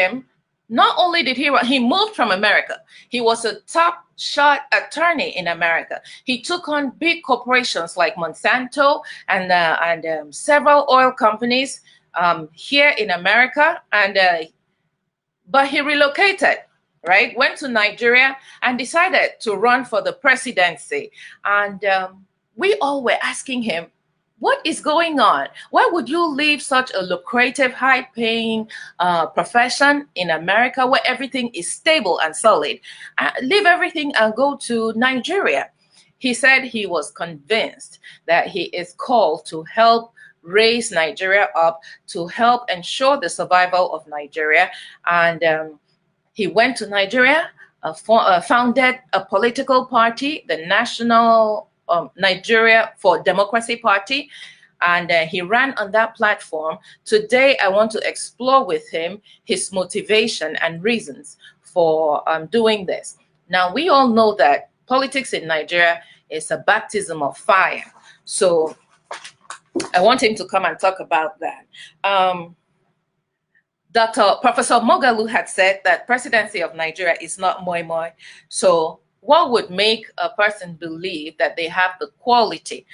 him, not only did he moved from America, he was a top shot attorney in America. He took on big corporations like Monsanto and several oil companies here in America, but he relocated, right? Went to Nigeria and decided to run for the presidency. And we all were asking him, what is going on? Why would you leave such a lucrative, high-paying profession in America where everything is stable and solid? Leave everything and go to Nigeria. He said he was convinced that he is called to help raise Nigeria up, to help ensure the survival of Nigeria. And he went to Nigeria, founded a political party, the National Nigeria for Democracy Party, and he ran on that platform. Today, I want to explore with him his motivation and reasons for doing this. Now, we all know that politics in Nigeria is a baptism of fire. So I want him to come and talk about that. Professor Mogalu had said that presidency of Nigeria is not moi moi. So what would make a person believe that they have the quality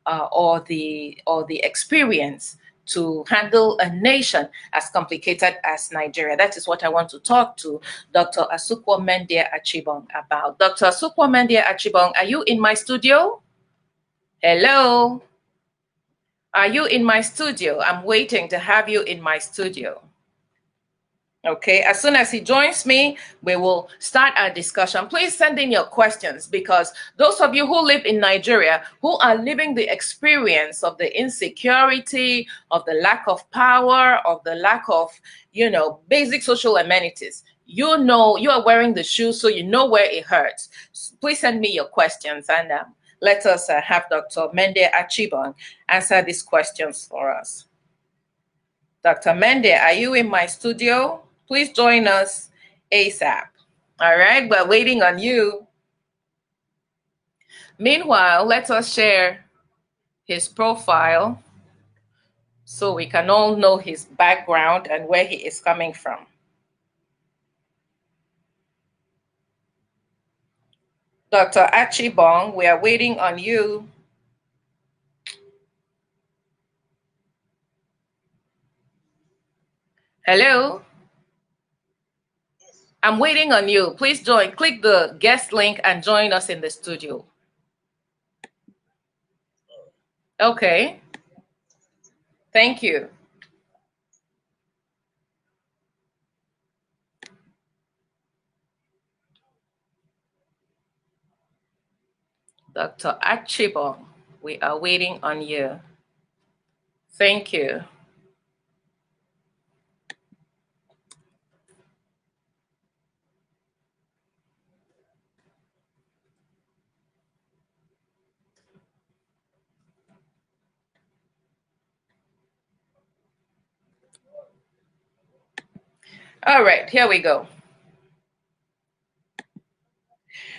or the experience to handle a nation as complicated as Nigeria? That is what I want to talk to Dr. Asukwo Mendia Archibong about. Dr. Asukwo Mendia Archibong, are you in my studio? Hello? Are you in my studio? I'm waiting to have you in my studio. Okay, as soon as he joins me, we will start our discussion. Please send in your questions, because those of you who live in Nigeria, who are living the experience of the insecurity, of the lack of power, of the lack of, basic social amenities, you are wearing the shoes, so you know where it hurts. Please send me your questions, and let us have Dr. Mende Archibong answer these questions for us. Dr. Mende, are you in my studio? Please join us ASAP. All right, we're waiting on you. Meanwhile, let us share his profile so we can all know his background and where he is coming from. Dr. Archibong, we are waiting on you. Hello? I'm waiting on you. Please join. Click the guest link and join us in the studio. Okay. Thank you. Dr. Archibong, we are waiting on you. Thank you. All right, here we go.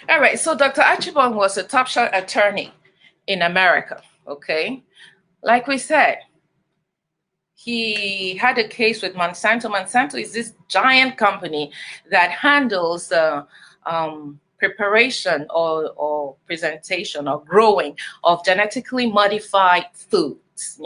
All right, so Dr. Archibong was a top shot attorney in America, okay? Like we said, he had a case with Monsanto. Monsanto is this giant company that handles preparation or presentation or growing of genetically modified foods.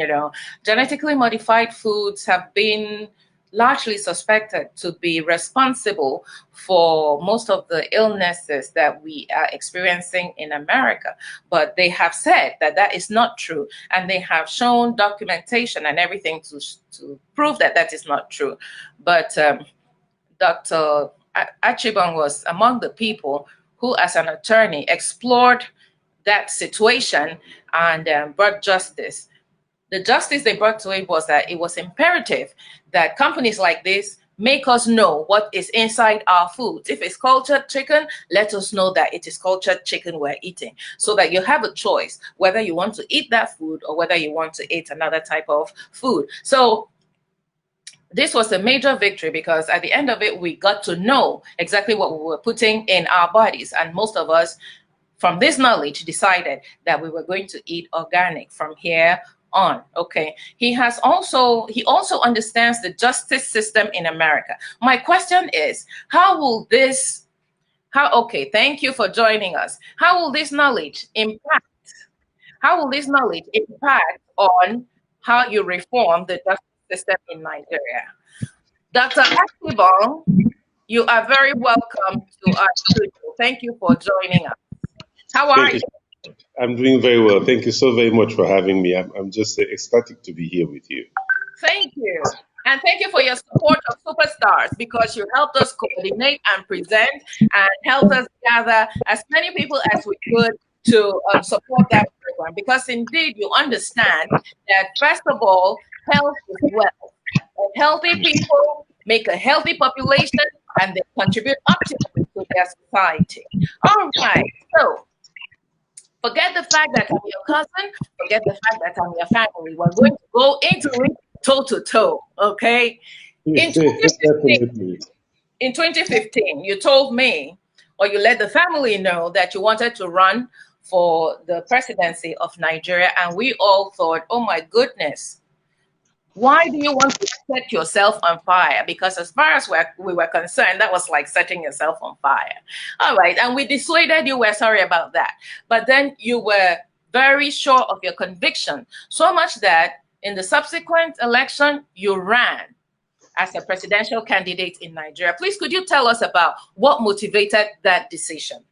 Genetically modified foods have been largely suspected to be responsible for most of the illnesses that we are experiencing in America. But they have said that that is not true, and they have shown documentation and everything to prove that that is not true. But Dr. Archibong was among the people who, as an attorney, explored that situation and brought justice. The justice they brought to it was that it was imperative that companies like this make us know what is inside our foods. If it's cultured chicken, let us know that it is cultured chicken we're eating, so that you have a choice whether you want to eat that food or whether you want to eat another type of food. So this was a major victory, because at the end of it, we got to know exactly what we were putting in our bodies. And most of us, from this knowledge, decided that we were going to eat organic from here on. Okay, he also understands the justice system in America. My question is, okay, thank you for joining us. How will this knowledge impact on how you reform the justice system in Nigeria? Dr. Archibong, you are very welcome to our studio. Thank you for joining us. How are you? I'm doing very well. Thank you so very much for having me. I'm just ecstatic to be here with you. Thank you. And thank you for your support of Superstars, because you helped us coordinate and present and helped us gather as many people as we could to support that program. Because indeed, you understand that, first of all, health is wealth. Healthy people make a healthy population and they contribute optimally to their society. All right. So, forget the fact that I'm your cousin. Forget the fact that I'm your family. We're going to go into it toe to toe, okay? In 2015, you told me, or you let the family know, that you wanted to run for the presidency of Nigeria, and we all thought, oh my goodness, why do you want to set yourself on fire? Because as far as we were concerned, that was like setting yourself on fire. All right, and we dissuaded you. We're sorry about that. But then you were very sure of your conviction, so much that in the subsequent election, you ran as a presidential candidate in Nigeria. Please, could you tell us about what motivated that decision?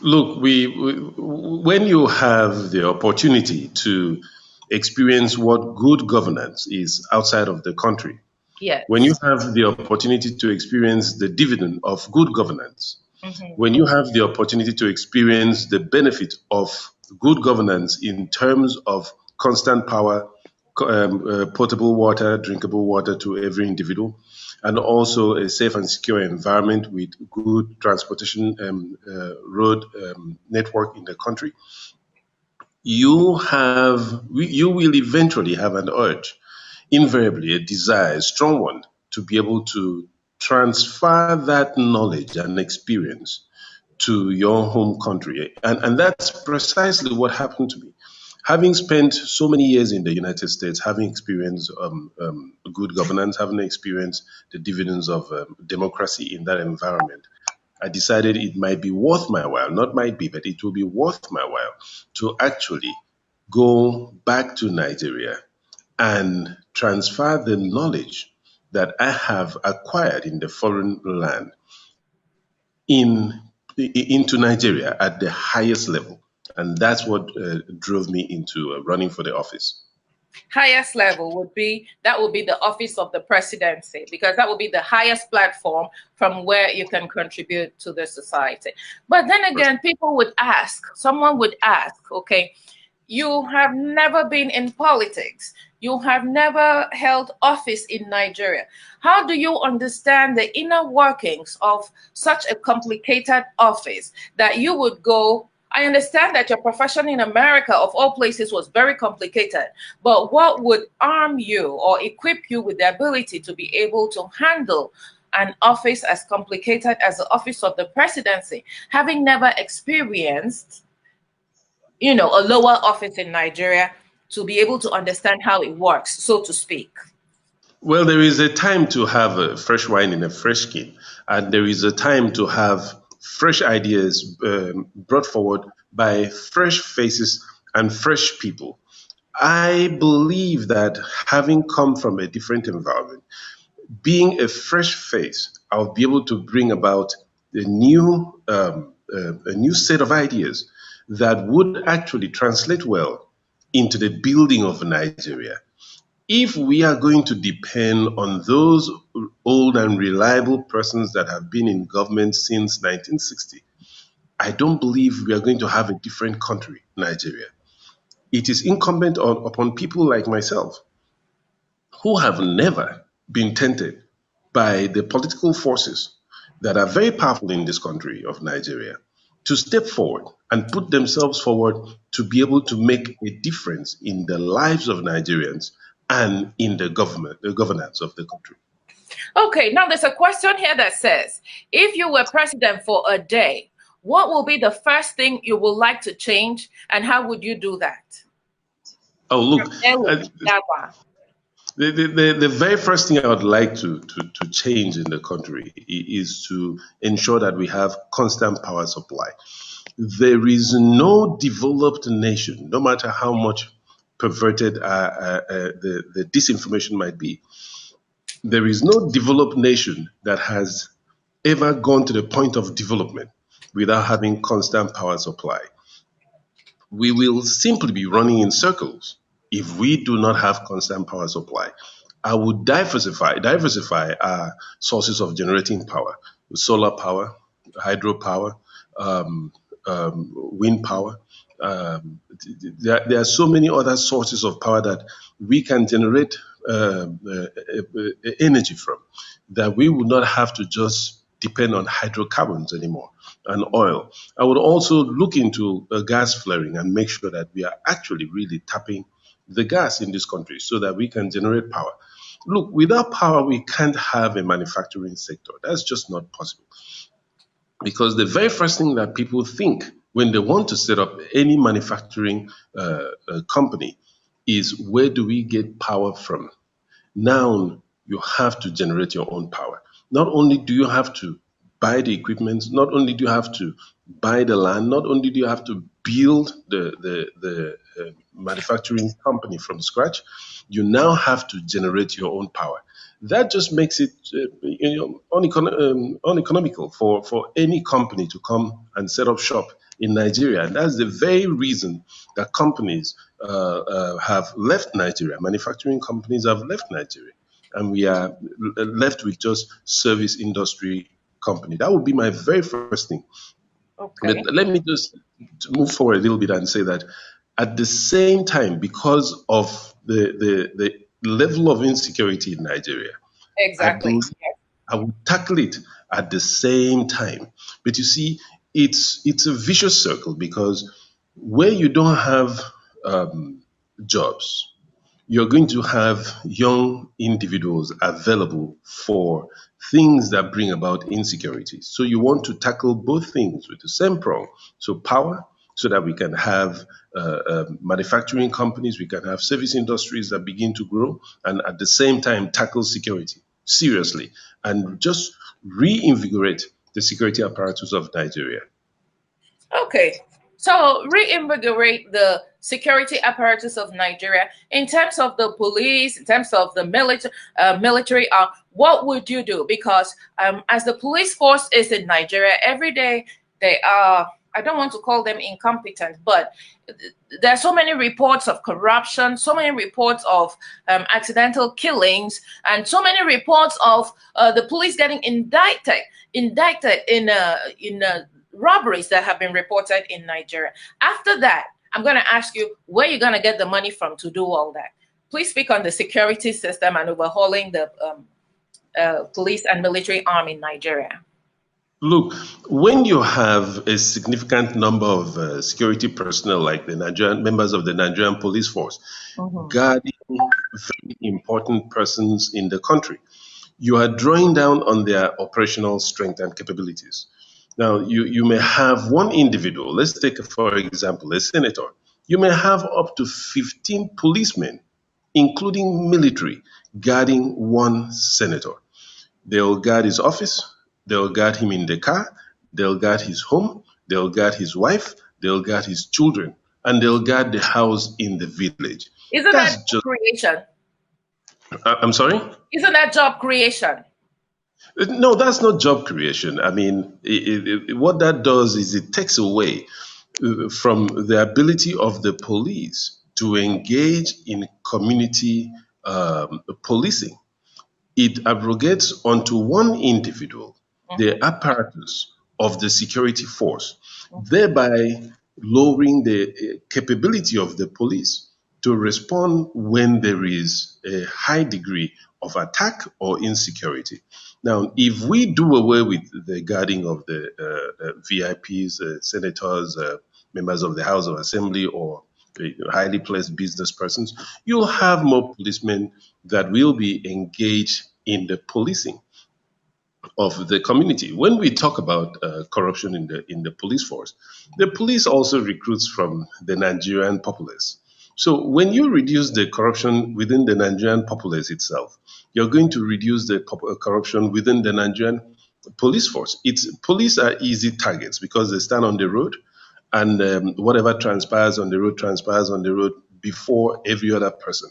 Look, when you have the opportunity to experience what good governance is outside of the country, yes, when you have the opportunity to experience the dividend of good governance, when you have the opportunity to experience the benefit of good governance in terms of constant power, potable water, drinkable water to every individual, and also a safe and secure environment with good transportation road network in the country, you will eventually have an urge, invariably a desire, a strong one, to be able to transfer that knowledge and experience to your home country. And that's precisely what happened to me. Having spent so many years in the United States, having experienced good governance, having experienced the dividends of democracy in that environment, I decided it might be worth my while, not might be, but it will be worth my while to actually go back to Nigeria and transfer the knowledge that I have acquired in the foreign land into Nigeria at the highest level. And that's what drove me into running for the office. Highest level would be the office of the presidency, because that would be the highest platform from where you can contribute to the society. But then again, someone would ask, okay, you have never been in politics. You have never held office in Nigeria. How do you understand the inner workings of such a complicated office that you would go? I understand that your profession in America, of all places, was very complicated, but what would arm you or equip you with the ability to be able to handle an office as complicated as the office of the presidency, having never experienced, a lower office in Nigeria, to be able to understand how it works, so to speak? Well, there is a time to have a fresh wine in a fresh skin, and there is a time to have fresh ideas brought forward by fresh faces and fresh people. I believe that having come from a different environment, being a fresh face, I'll be able to bring about a new set of ideas that would actually translate well into the building of Nigeria. If we are going to depend on those old and reliable persons that have been in government since 1960, I don't believe we are going to have a different country, Nigeria. It is incumbent upon people like myself who have never been tainted by the political forces that are very powerful in this country of Nigeria to step forward and put themselves forward to be able to make a difference in the lives of Nigerians and in the governance of the country. Okay, now there's a question here that says, if you were president for a day, what will be the first thing you would like to change, and how would you do that? Oh, look, Ewo, uh, Dawa. the very first thing I would like to change in the country is to ensure that we have constant power supply. There is no developed nation, no matter how much perverted the disinformation might be, there is no developed nation that has ever gone to the point of development without having constant power supply. We will simply be running in circles if we do not have constant power supply. I would diversify our sources of generating power, solar power, hydropower, um, wind power. There are so many other sources of power that we can generate energy from, that we would not have to just depend on hydrocarbons anymore and oil. I would also look into gas flaring and make sure that we are actually really tapping the gas in this country so that we can generate power. Look, without power, we can't have a manufacturing sector. That's just not possible. Because the very first thing that people think when they want to set up any manufacturing company is, where do we get power from? Now you have to generate your own power. Not only do you have to buy the equipment, not only do you have to buy the land, not only do you have to build the manufacturing company from scratch, you now have to generate your own power. That just makes it uneconomical for any company to come and set up shop in Nigeria. And that's the very reason that companies have left Nigeria. Manufacturing companies have left Nigeria, and we are left with just service industry company. That would be my very first thing. But Okay. let me just move forward a little bit and say that at the same time, because of the level of insecurity in Nigeria, I Exactly. believe I would tackle it at the same time. But you see, it's a vicious circle, because where you don't have jobs, you're going to have young individuals available for things that bring about insecurity. So you want to tackle both things with the same prong. So power, so that we can have manufacturing companies, we can have service industries that begin to grow, and at the same time tackle security seriously and just reinvigorate the security apparatus of Nigeria. Okay. So reinvigorate the security apparatus of Nigeria in terms of the police, in terms of the military. What would you do? Because as the police force is in Nigeria, every day they are. I don't want to call them incompetent, but there are so many reports of corruption, so many reports of accidental killings, and so many reports of the police getting indicted in robberies that have been reported in Nigeria. After that, I'm going to ask you where you're going to get the money from to do all that. Please speak on the security system and overhauling the police and military arm in Nigeria. Look, when you have a significant number of security personnel like the Nigerian members of the Nigerian police force Mhm. guarding very important persons in the country, you are drawing down on their operational strength and capabilities. Now, you may have one individual, let's take, for example, a senator. You may have up to 15 policemen, including military, guarding one senator. They'll guard his office, they'll guard him in the car, they'll guard his home, they'll guard his wife, they'll guard his children, and they'll guard the house in the village. Isn't that That's job just, creation? I'm sorry? Isn't that job creation? No, that's not job creation. I mean, what that does is it takes away from the ability of the police to engage in community policing. It abrogates onto one individual the Mhm. apparatus of the security force, thereby lowering the capability of the police to respond when there is a high degree of attack or insecurity. Now, if we do away with the guarding of the VIPs, senators, members of the House of Assembly, or highly placed business persons, you'll have more policemen that will be engaged in the policing of the community. When we talk about corruption in the police force, the police also recruits from the Nigerian populace. So when you reduce the corruption within the Nigerian populace itself, you're going to reduce the corruption within the Nigerian police force. Police are easy targets because they stand on the road, and whatever transpires on the road before every other person.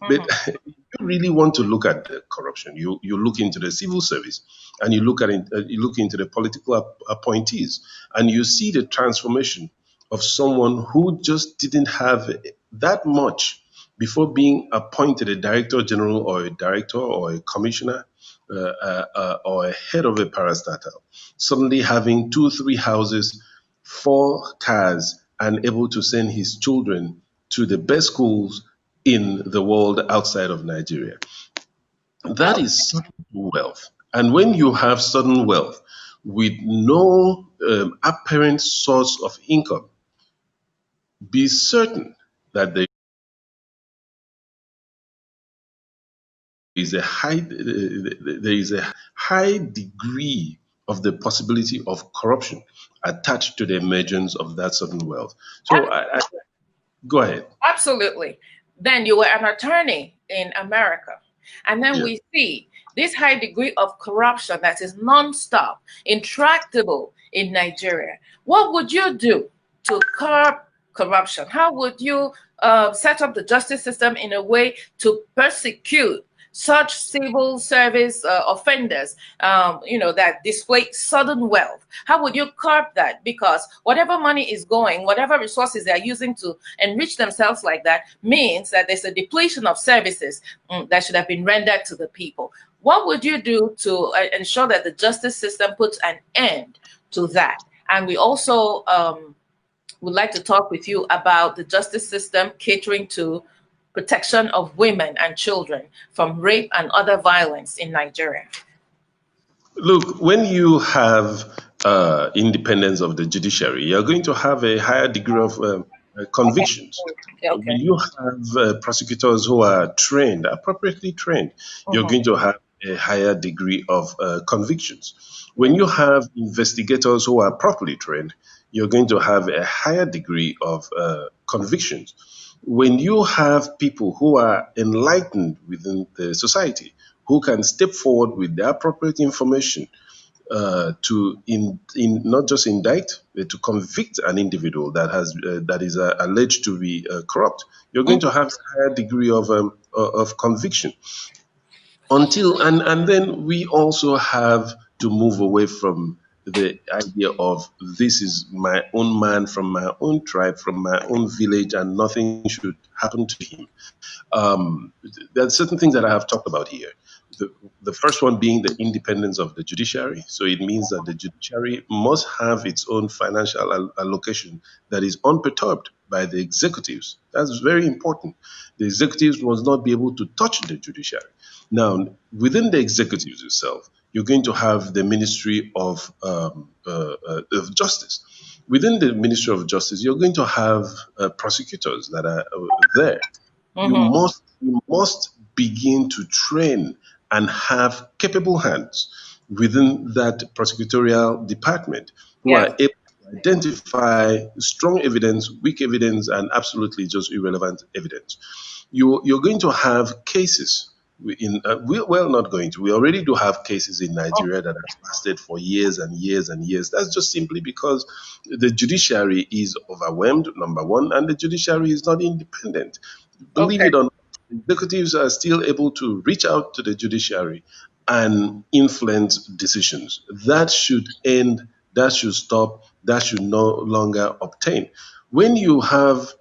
But if you really want to look at the corruption, you look into the civil service, and you look into the political appointees, and you see the transformation of someone who just didn't have that much before being appointed a director general or a director or a commissioner, or a head of a parastatal, suddenly having two, three houses, four cars, and able to send his children to the best schools in the world outside of Nigeria. That is sudden wealth. And when you have sudden wealth with no apparent source of income, be certain that there is a high degree of the possibility of corruption attached to the emergence of that sudden wealth. So go ahead. Absolutely. Then you were an attorney in America. And then we see this high degree of corruption that is nonstop, intractable in Nigeria. What would you do to curb corruption? How would you set up the justice system in a way to persecute such civil service offenders, that display sudden wealth? How would you curb that? Because whatever money is going, whatever resources they're using to enrich themselves like that, means that there's a depletion of services that should have been rendered to the people. What would you do to ensure that the justice system puts an end to that? And we also would like to talk with you about the justice system catering to protection of women and children from rape and other violence in Nigeria. Look, when you have independence of the judiciary, you're going to have a higher degree of convictions. Okay. When you have prosecutors who are trained, appropriately trained, you're going to have a higher degree of convictions. When you have investigators who are properly trained, you're going to have a higher degree of convictions. When you have people who are enlightened within the society, who can step forward with the appropriate information to not just indict, but to convict an individual that is alleged to be corrupt, you're going to have a higher degree of conviction. And then we also have to move away from the idea of this is my own man from my own tribe, from my own village, and nothing should happen to him. There are certain things that I have talked about here. The first one being the independence of the judiciary. So it means that the judiciary must have its own financial allocation that is unperturbed by the executives. That's very important. The executives must not be able to touch the judiciary. Now, within the executives itself, you're going to have the Ministry of Justice. Within the Ministry of Justice, you're going to have prosecutors that are there. You must begin to train and have capable hands within that prosecutorial department who are able to identify strong evidence, weak evidence, and absolutely just irrelevant evidence. You're going to have cases not going to. We already do have cases in Nigeria that have lasted for years and years and years. That's just simply because the judiciary is overwhelmed, number one, and the judiciary is not independent. Believe it or not, executives are still able to reach out to the judiciary and influence decisions. That should end, that should stop, that should no longer obtain. When you have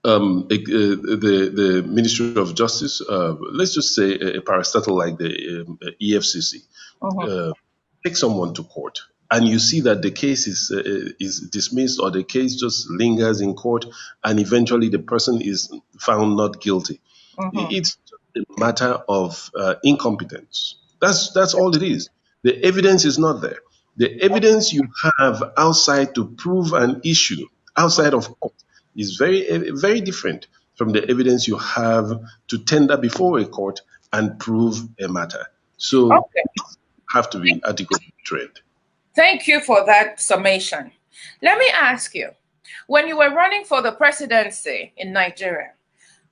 the Ministry of Justice, let's just say a parastatal like the EFCC, take someone to court, and you see that the case is dismissed, or the case just lingers in court, and eventually the person is found not guilty. It's just a matter of incompetence. That's all it is. The evidence is not there. The evidence you have outside to prove an issue outside of court is very different from the evidence you have to tender before a court and prove a matter. So have to be adequately trained. Thank you for that summation. Let me ask you, When you were running for the presidency in Nigeria,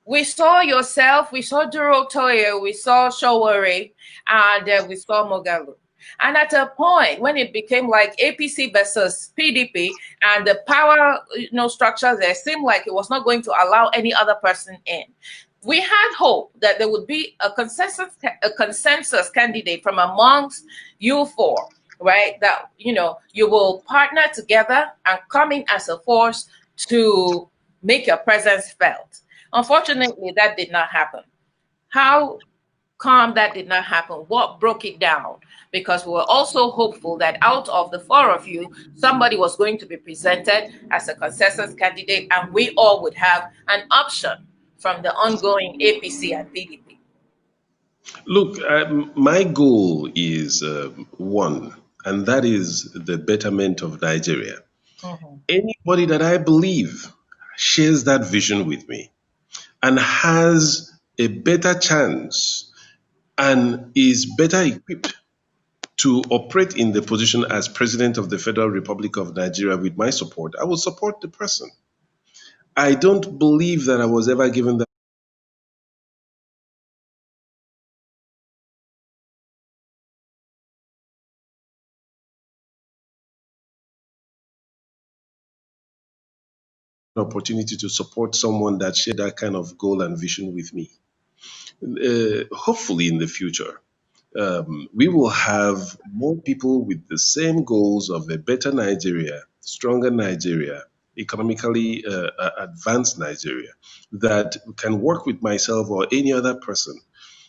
we saw yourself, we saw Duro Toye, we saw Showore, and we saw Mogalu. And at a point when it became like APC versus PDP and the power structure there seemed like it was not going to allow any other person in, we had hope that there would be a consensus candidate from amongst you four, right? That, you will partner together and come in as a force to make your presence felt. Unfortunately, that did not happen. How come that did not happen? What broke it down? Because we were also hopeful that out of the four of you, somebody was going to be presented as a consensus candidate and we all would have an option from the ongoing APC and PDP. Look, my goal is one, and that is the betterment of Nigeria. Anybody that I believe shares that vision with me and has a better chance and is better equipped to operate in the position as President of the Federal Republic of Nigeria with my support, I will support the person. I don't believe that I was ever given that opportunity to support someone that shared that kind of goal and vision with me. Hopefully in the future, we will have more people with the same goals of a better Nigeria, stronger Nigeria, economically advanced Nigeria, that can work with myself or any other person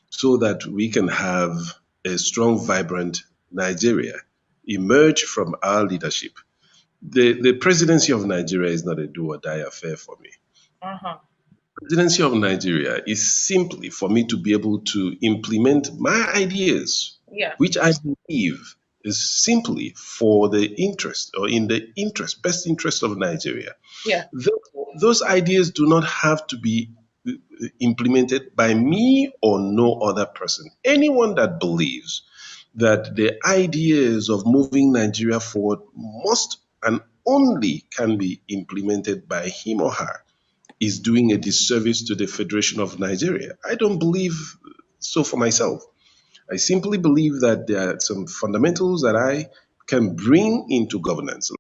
so that we can have a strong, vibrant Nigeria emerge from our leadership. The presidency of Nigeria is not a do or die affair for me. Presidency of Nigeria is simply for me to be able to implement my ideas, which I believe is simply for the interest or in the best interest of Nigeria. Those ideas do not have to be implemented by me or no other person. Anyone that believes that the ideas of moving Nigeria forward must and only can be implemented by him or her is doing a disservice to the Federation of Nigeria. I don't believe so for myself. I simply believe that there are some fundamentals that I can bring into governance,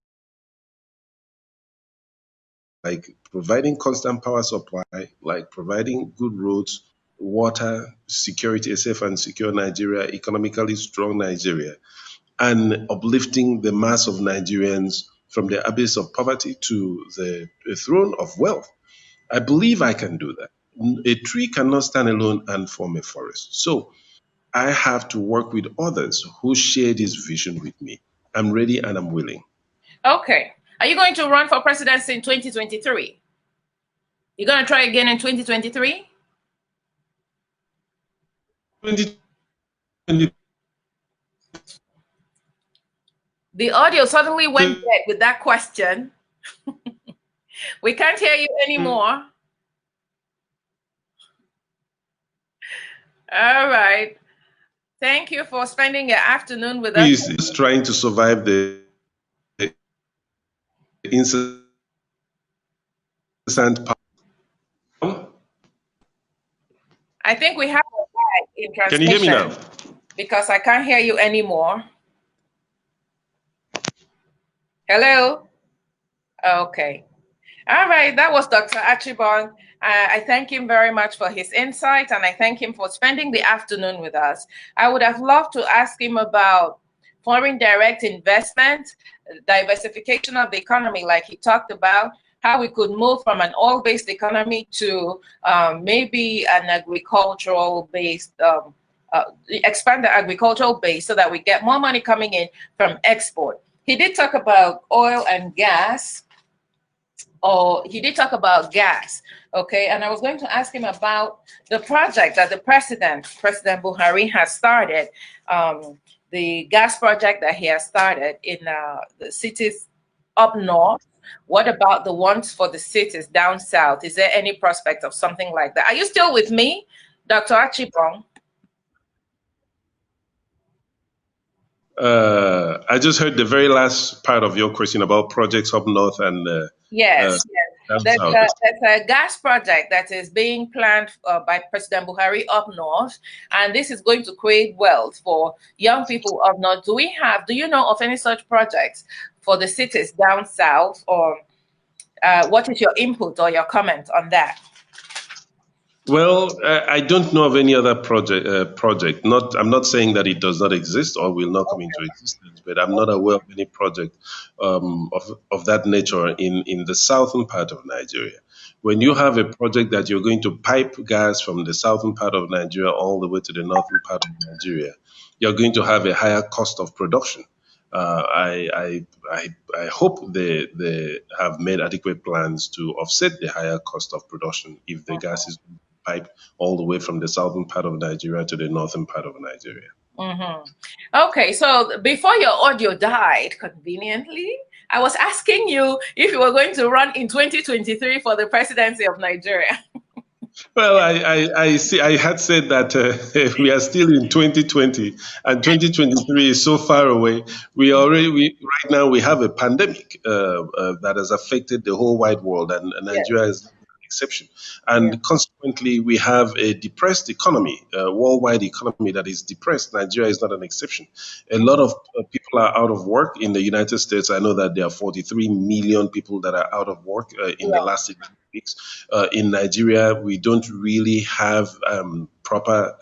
like providing constant power supply, like providing good roads, water, security, a safe and secure Nigeria, economically strong Nigeria, and uplifting the mass of Nigerians from the abyss of poverty to the throne of wealth. I believe I can do that. A tree cannot stand alone and form a forest. So I have to work with others who share this vision with me. I'm ready and I'm willing. Okay. Are you going to run for presidency in 2023? You're going to try again in 2023? 2023. The audio suddenly went dead with that question. We can't hear you anymore. All right. Thank you for spending your afternoon with us. He's trying to survive the incessant power. I think we have a lag in transmission. Can you hear me now? Because I can't hear you anymore. Hello? Okay. All right, that was Dr. Archibong. I thank him very much for his insight, and I thank him for spending the afternoon with us. I would have loved to ask him about foreign direct investment, diversification of the economy like he talked about, how we could move from an oil-based economy to maybe an agricultural-based, expand the agricultural base so that we get more money coming in from export. He did talk about oil and gas. He did talk about gas, okay? And I was going to ask him about the project that the President Buhari has started, the gas project that he has started in the cities up north. What about the ones for the cities down south? Is there any prospect of something like that? Are you still with me, Dr. Archibong? I just heard the very last part of your question about projects up north and Yes, yes. down south. There's a gas project that is being planned by President Buhari up north, and this is going to create wealth for young people up north. Do you know of any such projects for the cities down south, or what is your input or your comment on that? Well, I don't know of any other project. I'm not saying that it does not exist or will not come into existence, but I'm not aware of any project of that nature in the southern part of Nigeria. When you have a project that you're going to pipe gas from the southern part of Nigeria all the way to the northern part of Nigeria, you're going to have a higher cost of production. I hope they have made adequate plans to offset the higher cost of production if the gas is pipe all the way from the southern part of Nigeria to the northern part of Nigeria. Okay, so before your audio died, conveniently, I was asking you if you were going to run in 2023 for the presidency of Nigeria. Well, I see. I had said that we are still in 2020, and 2023 is so far away. Right now we have a pandemic that has affected the whole wide world, and Nigeria is an exception. And consequently, we have a depressed economy, a worldwide economy that is depressed. Nigeria is not an exception. A lot of people are out of work in the United States. I know that there are 43 million people that are out of work in the last 6 weeks. In Nigeria, we don't really have proper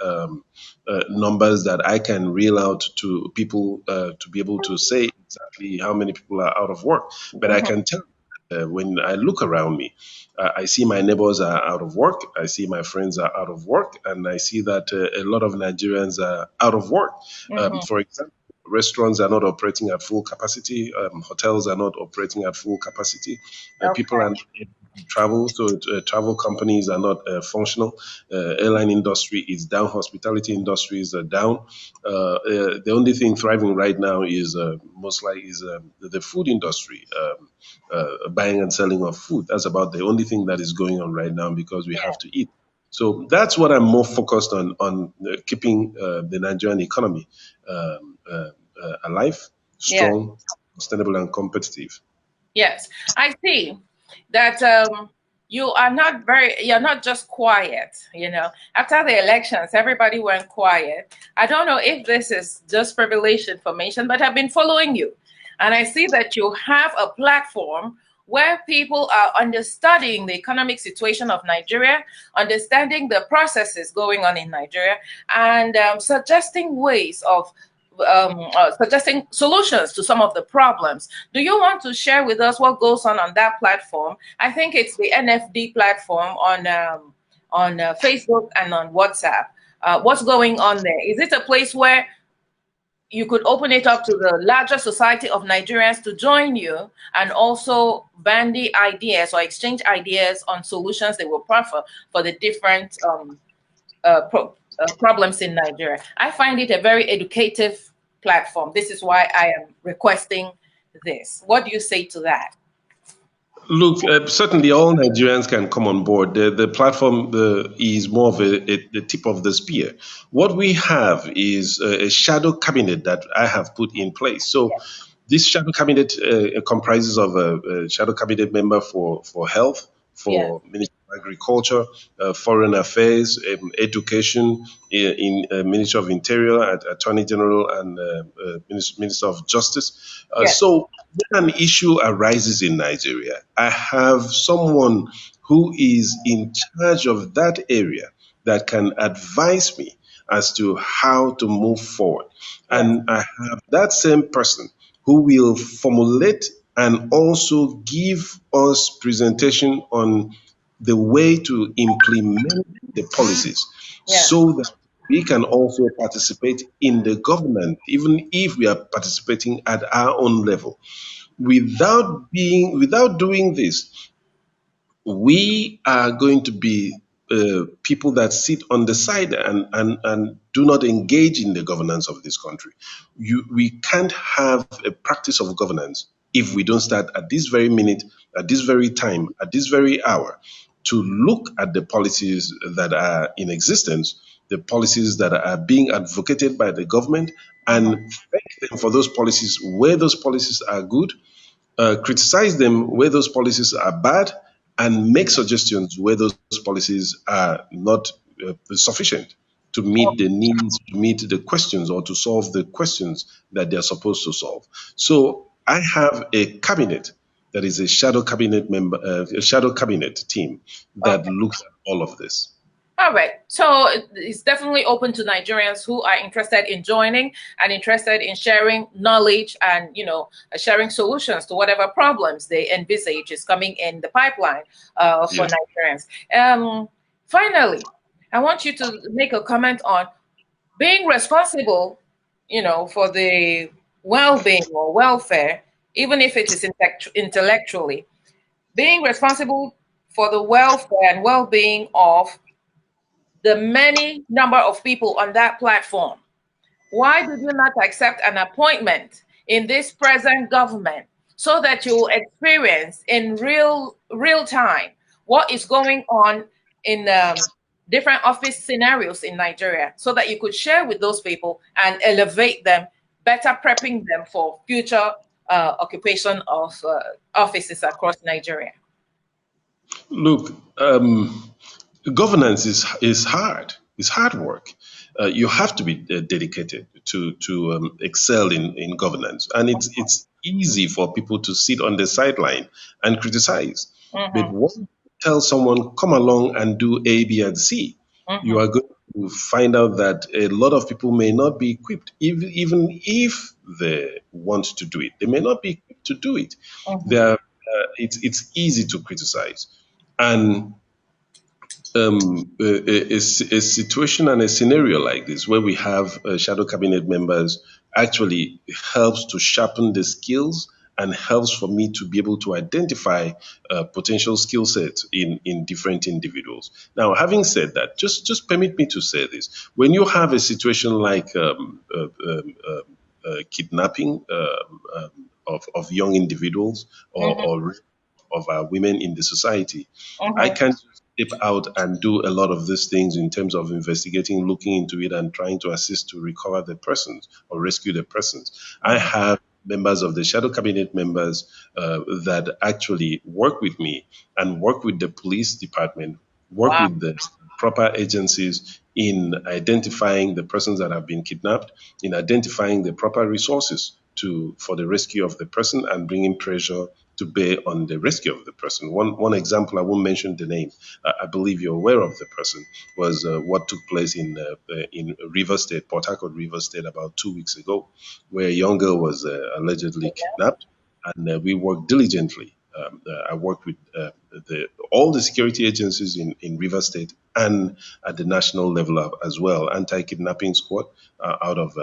numbers that I can reel out to people to be able to say exactly how many people are out of work. But I can tell when I look around me, I see my neighbors are out of work. I see my friends are out of work. And I see that a lot of Nigerians are out of work. For example, restaurants are not operating at full capacity. Hotels are not operating at full capacity. People are not able to travel, so travel companies are not functional. Airline industry is down. Hospitality industries are down. The only thing thriving right now is most likely the food industry, buying and selling of food. That's about the only thing that is going on right now because we have to eat. So that's what I'm more focused on keeping the Nigerian economy alive, strong, sustainable, and competitive. Yes, I see that you're not just quiet, After the elections, everybody went quiet. I don't know if this is just privileged information, but I've been following you. And I see that you have a platform where people are understanding the economic situation of Nigeria, understanding the processes going on in Nigeria, and suggesting ways of suggesting solutions to some of the problems. Do you want to share with us what goes on that platform? I think it's the NFD platform on Facebook and on WhatsApp. What's going on there? Is it a place where you could open it up to the larger society of Nigerians to join you and also bandy ideas or exchange ideas on solutions they will prefer for the different problems in Nigeria? I find it a very educative platform. This is why I am requesting this. What do you say to that? Look, certainly all Nigerians can come on board. The platform is more of the tip of the spear. What we have is a shadow cabinet that I have put in place. So this shadow cabinet comprises of a shadow cabinet member for health, for Ministry of Agriculture, Foreign Affairs, Education, in Ministry of Interior, Attorney General, and Minister of Justice. So when an issue arises in Nigeria, I have someone who is in charge of that area that can advise me as to how to move forward. And I have that same person who will formulate and also give us presentation on the way to implement the policies so that we can also participate in the government, even if we are participating at our own level. Without doing this, we are going to be people that sit on the side and do not engage in the governance of this country. We can't have a practice of governance if we don't start at this very minute, at this very time, at this very hour, to look at the policies that are in existence the policies that are being advocated by the government and thank them for those policies where those policies are good, criticize them where those policies are bad, and make suggestions where those policies are not sufficient to meet the needs, to meet the questions, or to solve the questions that they're supposed to solve. So I have a cabinet that is a shadow cabinet member, a shadow cabinet team that Okay. looks at all of this. All right. So it's definitely open to Nigerians who are interested in joining and interested in sharing knowledge and, sharing solutions to whatever problems they envisage is coming in the pipeline for Yes. Nigerians. Finally, I want you to make a comment on being responsible, for the well-being or welfare, even if it is intellectually, being responsible for the welfare and well-being of the many number of people on that platform. Why did you not accept an appointment in this present government so that you experience in real time what is going on in different office scenarios in Nigeria, so that you could share with those people and elevate them, better prepping them for future occupation of offices across Nigeria? Look, governance is hard. It's hard work. You have to be dedicated to excel in governance, and it's easy for people to sit on the sideline and criticize. But Mm-hmm. once you tell someone, come along and do A, B, and C, you Mm-hmm. are going to find out that a lot of people may not be equipped, even if they want to do it. They may not be equipped to do it. Mm-hmm. It's easy to criticize, and a situation and a scenario like this, where we have shadow cabinet members, actually helps to sharpen the skills and helps for me to be able to identify potential skill sets in different individuals. Now, having said that, just permit me to say this: when you have a situation like kidnapping of young individuals, Mm-hmm. or of women in the society, I Mm-hmm. can't just step out and do a lot of these things in terms of investigating, looking into it, and trying to assist to recover the persons or rescue the persons. I have members of the shadow cabinet members that actually work with me and work with the police department, work Wow. with the proper agencies in identifying the persons that have been kidnapped, in identifying the proper resources for the rescue of the person, and bringing pressure to bear on the rescue of the person. One example, I won't mention the name, I believe you're aware of the person, was what took place in River State, Port Harcourt, River State, about 2 weeks ago, where a young girl was allegedly kidnapped, and we worked diligently. I worked with all the security agencies in River State and at the national level as well, anti-kidnapping squad out of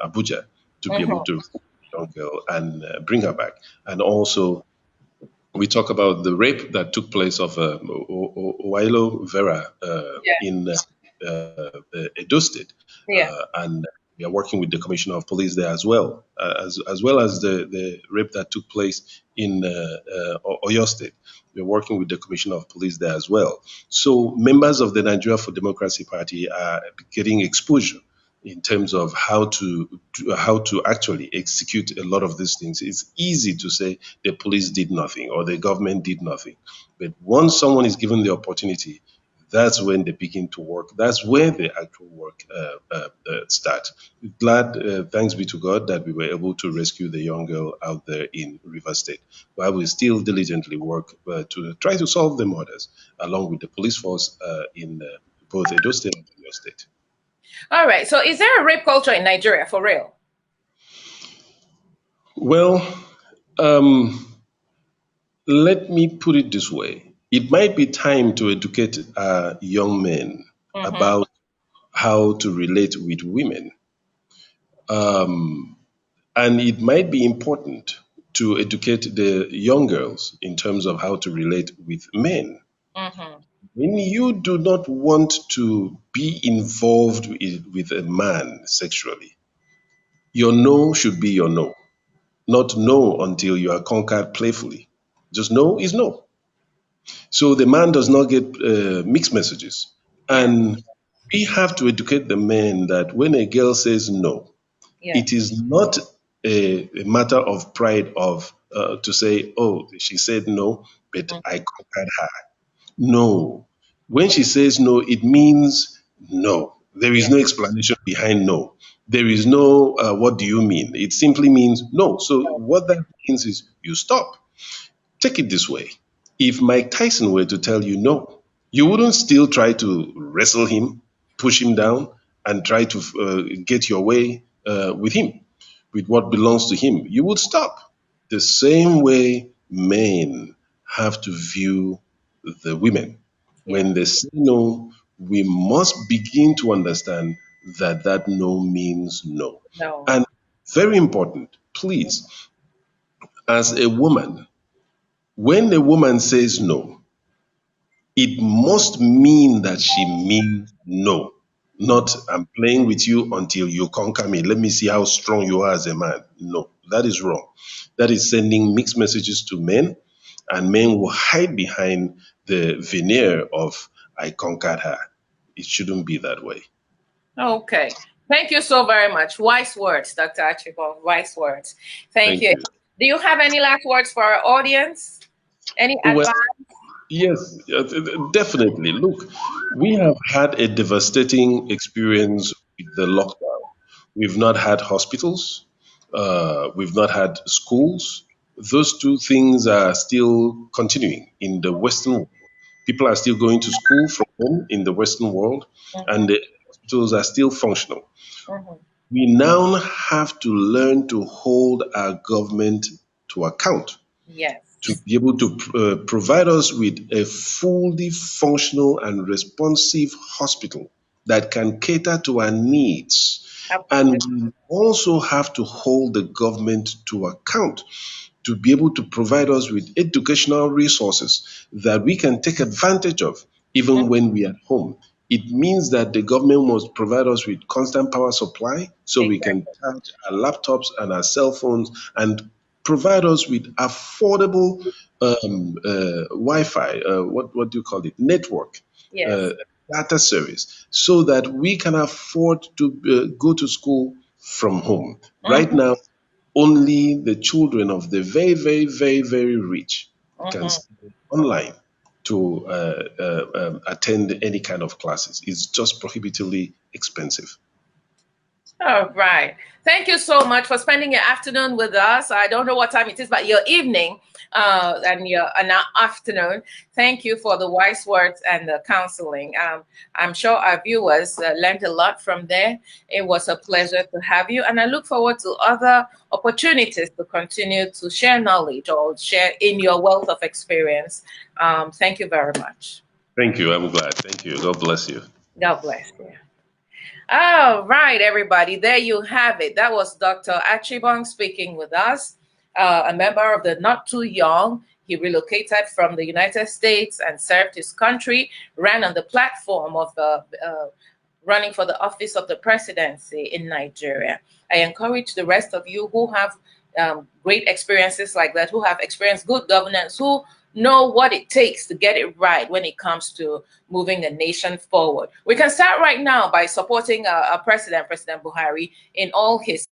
Abuja, to be able Mm-hmm. to rescue the young girl and bring her back. And also, we talk about the rape that took place of Wailo Vera Yeah. in Edo State, Yeah. and we are working with the Commissioner of Police there as well, as well as the rape that took place in Oyo State. We're working with the Commissioner of Police there as well. So members of the Nigeria for Democracy Party are getting exposure in terms of how to actually execute a lot of these things. It's easy to say the police did nothing or the government did nothing, but once someone is given the opportunity, that's when they begin to work. That's where the actual work starts. Glad, thanks be to God, that we were able to rescue the young girl out there in River State, while we still diligently work to try to solve the murders along with the police force in both Edo State and Oyo State. All right. So is there a rape culture in Nigeria for real? Well, um, let me put it this way. It might be time to educate young men Mm-hmm. about how to relate with women. And it might be important to educate the young girls in terms of how to relate with men. Mm-hmm. When you do not want to be involved with a man sexually, your no should be your no, not no until you are conquered playfully. Just no is no. So the man does not get mixed messages. Yeah. And We have to educate the men that when a girl says no, it is not a matter of pride of to say, oh, she said no, but I conquered her. No. When she says no, it means no. There is no explanation behind no. There is no, what do you mean? It simply means no. So what that means is you stop. Take it this way. If Mike Tyson were to tell you no, you wouldn't still try to wrestle him, push him down, and try to get your way with him, with what belongs to him. You would stop. The same way men have to view the women. When they say no, we must begin to understand that that no means no. No. And very important, please, as a woman, when a woman says no, it must mean that she means no. Not I'm playing with you until you conquer me. Let me see how strong you are as a man. No, that is wrong. That is sending mixed messages to men, and men will hide behind the veneer of I conquered her. It shouldn't be that way. Okay. Thank you so very much. Wise words, Dr. Archibong. Wise words. Thank you. Do you have any last words for our audience? Any advice? Yes, definitely. Look, we have had a devastating experience with the lockdown. We've not had hospitals, we've not had schools. Those two things are still continuing in the Western world. People are still going to school from home in the Western world, and the hospitals are still functional. We now have to learn to hold our government to account, to be able to provide us with a fully functional and responsive hospital that can cater to our needs. And we also have to hold the government to account to be able to provide us with educational resources that we can take advantage of even when we are at home. It means that the government must provide us with constant power supply so we can charge our laptops and our cell phones and provide us with affordable Wi-Fi, what do you call it, network, data service, so that we can afford to go to school from home. Right now, only the children of the very, very, very, very rich can stay online to attend any kind of classes. It's just prohibitively expensive. All right. Thank you so much for spending your afternoon with us. I don't know what time it is, but your evening and your afternoon. Thank you for the wise words and the counseling. I'm sure our viewers learned a lot from there. It was a pleasure to have you, and I look forward to other opportunities to continue to share knowledge or share in your wealth of experience. Thank you very much. Thank you. I'm glad. Thank you. God bless you. God bless you. All right, everybody, there you have it. That was Dr. Archibong speaking with us, a member of the Not Too Young. He relocated from the United States and served his country, ran on the platform of running for the office of the presidency in Nigeria. I encourage the rest of you who have great experiences like that, who have experienced good governance, who know what it takes to get it right when it comes to moving a nation forward. We can start right now by supporting our president, President Buhari, in all his